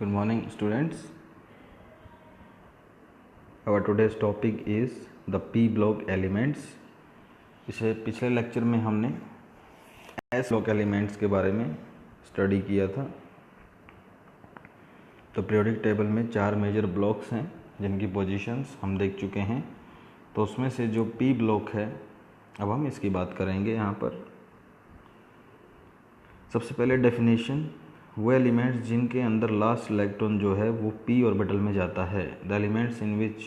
Good morning, students. Our today's topic is the p block elements. इसे पिछले lecture में हमने s block elements के बारे में स्टडी किया था। तो पीरियोडिक टेबल में 4 मेजर ब्लॉक्स हैं जिनकी पोजीशंस हम देख चुके हैं। तो उसमें से जो p ब्लॉक है, अब हम इसकी बात करेंगे। यहाँ पर सबसे पहले डेफिनेशन, वो एलिमेंट्स जिनके अंदर लास्ट इलेक्ट्रॉन जो है वो p ऑर्बिटल में जाता है। The elements in which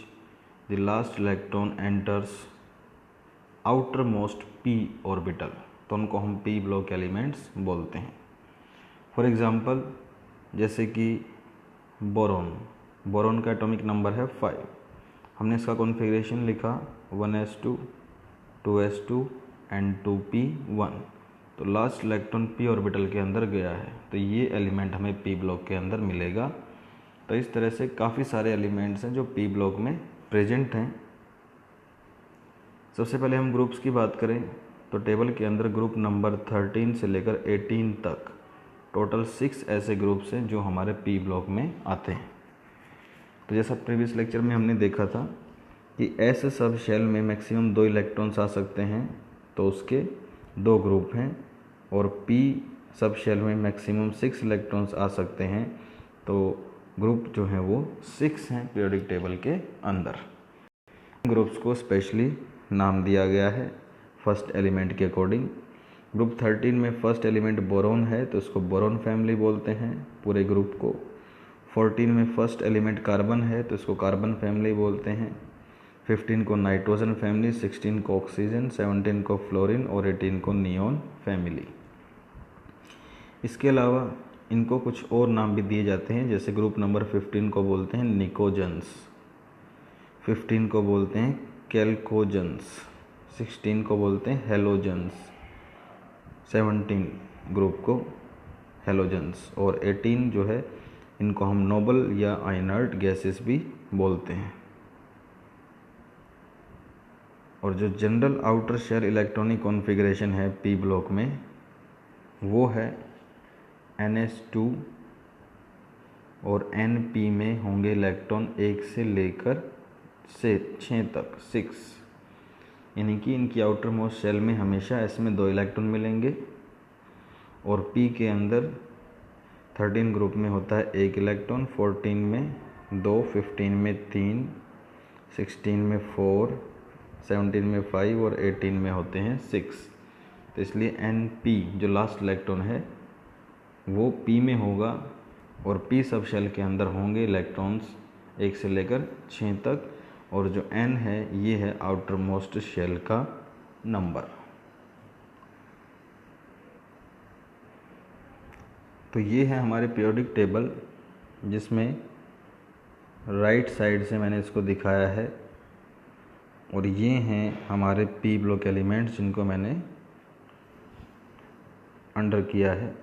the last electron enters outer most p orbital, तो उनको हम p ब्लॉक एलिमेंट्स बोलते हैं। फॉर एग्जांपल, जैसे कि बोरॉन का एटॉमिक नंबर है 5। हमने इसका कॉन्फ़िगरेशन लिखा 1s2 2s2 एंड 2p1। तो लास्ट इलेक्ट्रॉन p ऑर्बिटल के अंदर गया है, तो ये एलिमेंट हमें p ब्लॉक के अंदर मिलेगा। तो इस तरह से काफ़ी सारे एलिमेंट्स हैं जो p ब्लॉक में प्रेजेंट हैं। सबसे पहले हम ग्रुप्स की बात करें तो टेबल के अंदर ग्रुप नंबर 13 से लेकर 18 तक टोटल 6 ऐसे ग्रुप्स हैं जो हमारे p ब्लॉक में आते हैं। तो जैसा प्रीवियस लेक्चर में हमने देखा था कि ऐसे सब शेल में मैक्सिमम 2 इलेक्ट्रॉन्स आ सकते हैं, तो उसके 2 ग्रुप हैं। और p सब शेल में मैक्सिमम 6 इलेक्ट्रॉन्स आ सकते हैं, तो ग्रुप जो हैं वो 6 हैं पीरियोडिक टेबल के अंदर। ग्रुप्स को स्पेशली नाम दिया गया है फर्स्ट एलिमेंट के अकॉर्डिंग। ग्रुप 13 में फर्स्ट एलिमेंट बोरॉन है, तो इसको बोरॉन फैमिली बोलते हैं पूरे ग्रुप को। 14 में फर्स्ट एलिमेंट कार्बन है, तो इसको कार्बन फैमिली बोलते हैं। 15 को नाइट्रोजन फैमिली, 16 को ऑक्सीजन, 17 को फ्लोरीन और 18 को नियॉन फैमिली। इसके अलावा इनको कुछ और नाम भी दिए जाते हैं, जैसे ग्रुप नंबर 15 को बोलते हैं निकोजन्स, 15 को बोलते हैं कैल्कोजन्स, 16 को बोलते हैं हेलोजन्स, 17 ग्रुप को हेलोजन्स, और 18 जो है इनको हम नोबल या आइनर्ट गैसेस भी बोलते हैं। और जो general outer shell electronic configuration है p ब्लॉक में, वो है NS2 और NP में होंगे इलेक्ट्रॉन 1 से लेकर 6 तक, 6, यानी कि इनकी आउटर मोस्ट शेल में हमेशा S में 2 इलेक्ट्रॉन मिलेंगे। और P के अंदर 13 ग्रुप में होता है 1 इलेक्ट्रॉन, 14 में 2, 15 में 3, 16 में 4, 17 में 5 और 18 में होते हैं 6। तो इसलिए NP जो लास्ट इलेक्ट्रॉन है वो P में होगा, और P सब शेल के अंदर होंगे इलेक्ट्रॉन्स 1 से लेकर 6 तक, और जो N है ये है आउटर मोस्ट शेल का नंबर। तो ये है हमारे पीरियोडिक टेबल, जिसमें राइट साइड से मैंने इसको दिखाया है, और ये हैं हमारे p ब्लॉक एलिमेंट्स जिनको मैंने अंडर किया है।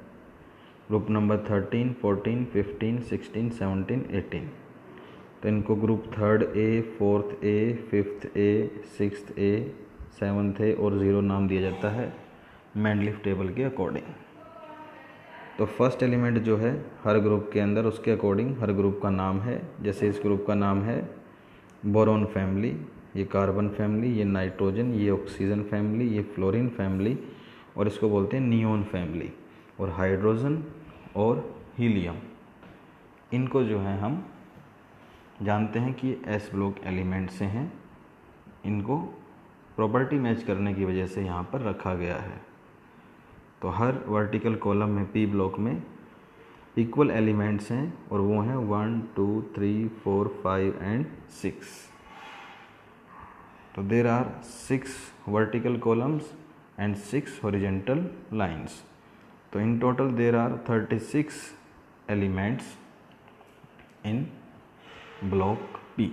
Group number 13, 14, 15, 16, 17, 18। तो इनको group 3rd A, 4th A, 5th A, 6th A, 7th A और 0 नाम दिया जाता है मैंडलीफ टेबल के अकॉर्डिंग। तो फर्स्ट एलिमेंट जो है हर ग्रुप के अंदर उसके अकॉर्डिंग हर ग्रुप का नाम है। जैसे इस ग्रुप का नाम है बोरॉन फैमिली, ये कार्बन फैमिली, ये नाइट्रोजन, ये ऑक्सीजन फैमिली, ये फ्लोरीन फैमिली, और इसको बोलते हैं नियॉन फैमिली। और हाइड्रोजन और हीलियम, इनको जो है हम जानते हैं कि एस ब्लॉक एलिमेंट से हैं। इनको प्रॉपर्टी मैच करने की वजह से यहाँ पर रखा गया है। तो हर वर्टिकल कॉलम में p ब्लॉक में इक्वल एलिमेंट्स हैं, और वो हैं 1, 2, 3, 4, 5 एंड 6। तो there are 6 vertical columns and 6 horizontal lines. तो in total there are 36 elements in block p।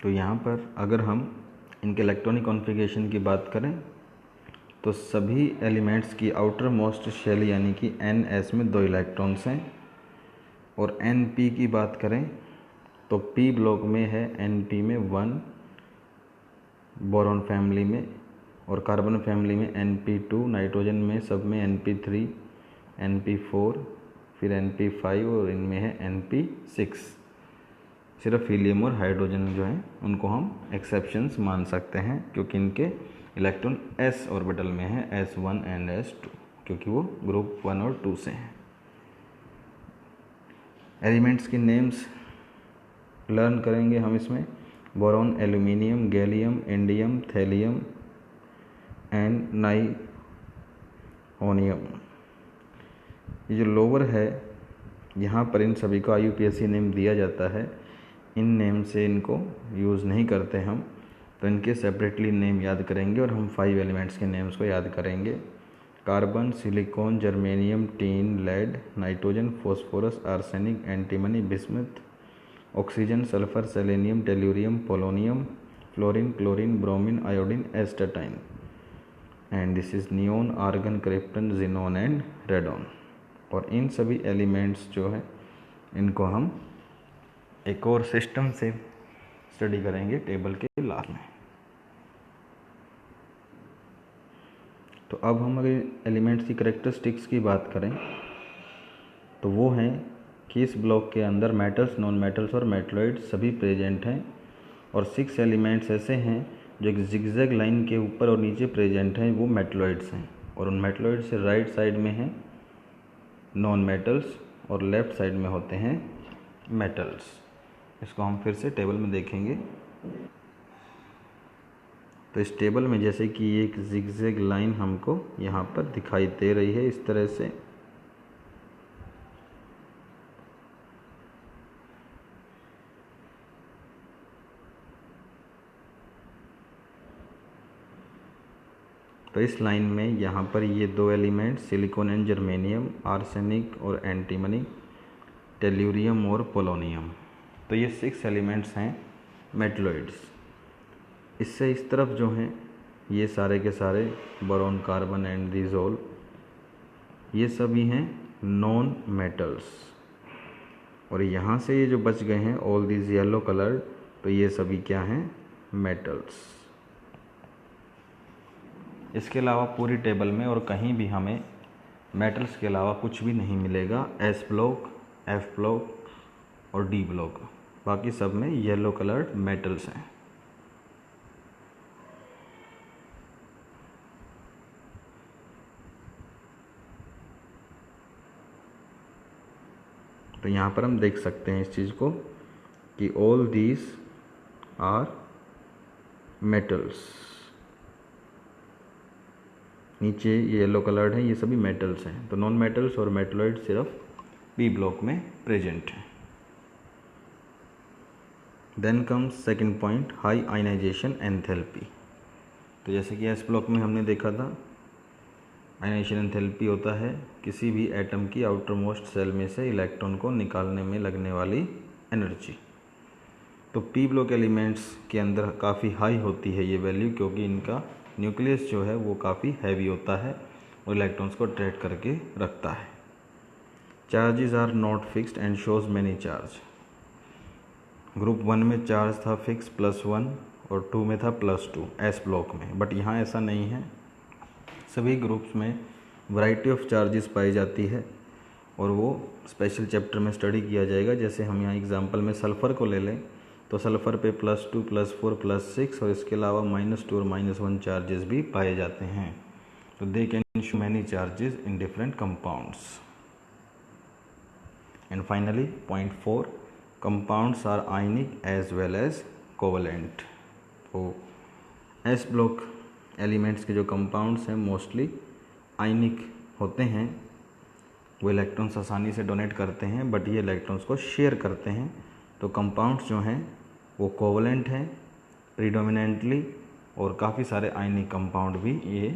तो यहाँ पर अगर हम इनके इलेक्ट्रॉनिक कॉन्फ़िगरेशन की बात करें तो सभी एलिमेंट्स की आउटर मोस्ट शेल यानी कि NS में 2 इलेक्ट्रॉन्स हैं। और NP की बात करें तो p ब्लॉक में है NP में 1 बोरॉन फैमिली में, और कार्बन फैमिली में Np2, नाइट्रोजन में सब में Np3, Np4, फिर Np5 और इनमें है Np6। सिर्फ हीलियम और हाइड्रोजन जो हैं उनको हम एक्सेप्शंस मान सकते हैं क्योंकि इनके इलेक्ट्रॉन s ऑर्बिटल में है, s1 एंड s2, क्योंकि वो ग्रुप 1 और 2 से हैं। एलिमेंट्स की नेम्स लर्न करेंगे हम इसमें। Boron, aluminium, gallium, indium, thallium and nihonium. ये जो लोअर है यहाँ पर इन सभी को IUPAC नेम दिया जाता है। इन नेम से इनको यूज़ नहीं करते हम, तो इनके सेपरेटली नेम याद करेंगे और हम 5 एलिमेंट्स के नेम्स को याद करेंगे। Carbon, silicon, germanium, tin, lead, nitrogen, phosphorus, arsenic, antimony, bismuth, oxygen, sulphur, selenium, tellurium, polonium, fluorine, chlorine, bromine, iodine, astatine and this is neon, argon, krypton, xenon and radon. और इन सभी elements जो है इनको हम एक और सिस्टम से स्टडी करेंगे टेबल के लास्ट में। तो अब हम अगर एलिमेंट्स की कैरेक्टरिस्टिक्स की बात करें तो वो हैं कि इस ब्लॉक के अंदर मेटल्स, नॉन मेटल्स और मेटलॉइड्स सभी प्रेजेंट हैं और 6 एलिमेंट्स ऐसे हैं जो एक जिगजैग लाइन के ऊपर और नीचे प्रेजेंट हैं, वो मेटलॉइड्स हैं। और उन मेटलॉइड्स से राइट साइड में हैं नॉन मेटल्स और लेफ़्ट साइड में होते हैं मेटल्स। इसको हम फिर से टेबल में देखेंगे। तो इस टेबल में जैसे कि एक जिगजैग लाइन हमको यहाँ पर दिखाई दे रही है इस तरह से। तो इस लाइन में यहाँ पर ये 2 element silicon and germanium, arsenic और एंटीमनी, टेल्यूरियम और पोलोनियम, तो ये 6 एलिमेंट्स हैं मेटलॉइड्स। इससे इस तरफ जो हैं ये सारे के सारे बोरॉन, कार्बन एंड रिजोल, ये सभी हैं नॉन मेटल्स। और यहाँ से ये जो बच गए हैं ऑल दीज येलो कलर, तो ये सभी क्या हैं? मेटल्स। इसके अलावा पूरी टेबल में और कहीं भी हमें मेटल्स के अलावा कुछ भी नहीं मिलेगा। S ब्लॉक, F ब्लॉक और D ब्लॉक, बाकी सब में येलो कलर्ड मेटल्स हैं। तो यहाँ पर हम देख सकते हैं इस चीज़ को कि ऑल दीज आर मेटल्स। नीचे ये येलो कलर्ड है, ये सभी मेटल्स हैं। तो नॉन मेटल्स और मेटलॉइड सिर्फ B ब्लॉक में प्रेजेंट है। Then comes second point, high ionisation enthalpy. तो जैसे कि S ब्लॉक में हमने देखा था, आयनाइजेशन एंथैल्पी होता है किसी भी एटम की आउटर मोस्ट सेल में से इलेक्ट्रॉन को निकालने में लगने वाली एनर्जी। तो P ब्लॉक एलिमेंट्स के अंदर काफ़ी हाई होती है ये वैल्यू, क्योंकि इनका न्यूक्लियस जो है वो काफ़ी हैवी होता है और इलेक्ट्रॉन्स को ट्रैप करके रखता है। Charges are not fixed and shows many charge. Group 1 में चार्ज था फिक्स +1 और 2 में था +2 S ब्लॉक में, बट यहाँ ऐसा नहीं है। सभी ग्रुप्स में वैरायटी ऑफ चार्जेस पाई जाती है और वो स्पेशल चैप्टर में स्टडी किया जाएगा। जैसे हम यहाँ एग्जांपल में सल्फ़र को ले लें तो सल्फ़र पे +2, +4, +6 और इसके अलावा -2 और -1 चार्जेस भी पाए जाते हैं। तो they can show many charges in different compounds. And finally point 4, compounds are ionic as well as covalent. तो S ब्लॉक एलिमेंट्स के जो कंपाउंड्स हैं मोस्टली आयनिक होते हैं। वो इलेक्ट्रॉन्स आसानी से डोनेट करते हैं, बट ये इलेक्ट्रॉन्स को शेयर करते हैं। तो कंपाउंड्स जो हैं वो कोवलेंट हैं प्रीडोमिनेंटली, और काफ़ी सारे आयनिक कंपाउंड भी ये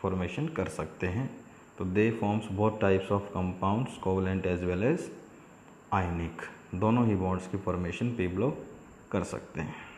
फॉर्मेशन कर सकते हैं। तो they forms both types of compounds, covalent as well as ionic. दोनों ही बॉन्ड्स की फॉर्मेशन P ब्लॉक कर सकते हैं।